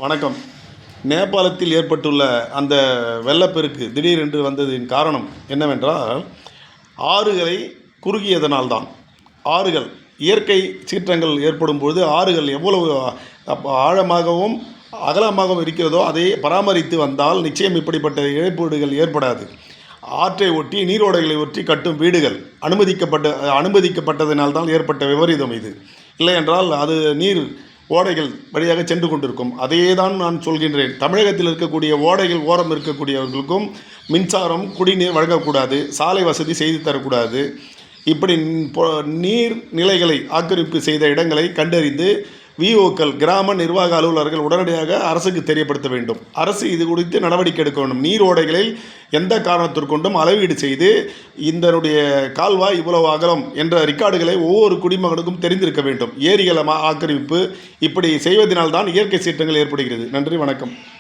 வணக்கம். நேபாளத்தில் ஏற்பட்டுள்ள அந்த வெள்ளப்பெருக்கு திடீரென்று வந்ததின் காரணம் என்னவென்றால், ஆறுகளை குறுகியதனால்தான். ஆறுகள் இயற்கை சீற்றங்கள் ஏற்படும்பொழுது ஆறுகள் எவ்வளவு ஆழமாகவும் அகலமாகவும் இருக்கிறதோ அதை பராமரித்து வந்தால் நிச்சயம் இப்படிப்பட்ட இழப்பீடுகள் ஏற்படாது. ஆற்றை ஒட்டி நீரோடைகளை ஒட்டி கட்டும் வீடுகள் அனுமதிக்கப்பட்டதினால்தான் ஏற்பட்ட விபரீதம் இது. இல்லையென்றால் அது நீர் ஓடைகள் வழியாக சென்று கொண்டிருக்கும். அதையே தான் நான் சொல்கின்றேன். தமிழகத்தில் இருக்கக்கூடிய ஓடைகள் ஓரம் இருக்கக்கூடியவர்களுக்கும் மின்சாரம், குடிநீர் வழங்கக்கூடாது, சாலை வசதி செய்து தரக்கூடாது. இப்படி நீர் நிலைகளை ஆக்கிரமிப்பு செய்த இடங்களை கண்டறிந்து விஓக்கள், கிராம நிர்வாக அலுவலர்கள் உடனடியாக அரசுக்கு தெரியப்படுத்த வேண்டும். அரசு இது குறித்து நடவடிக்கை எடுக்க வேண்டும். நீர் ஓடைகளில் எந்த காரணத்திற்கொண்டும் அளவீடு செய்து இதனுடைய கால்வாய் இவ்வளவு அகலம் என்ற ரெக்கார்டுகளை ஒவ்வொரு குடிமகனுக்கும் தெரிந்திருக்க வேண்டும். ஏரிகள் ஆக்கிரமிப்பு இப்படி செய்வதனால்தான் இயற்கை சீற்றங்கள் ஏற்படுகிறது. நன்றி, வணக்கம்.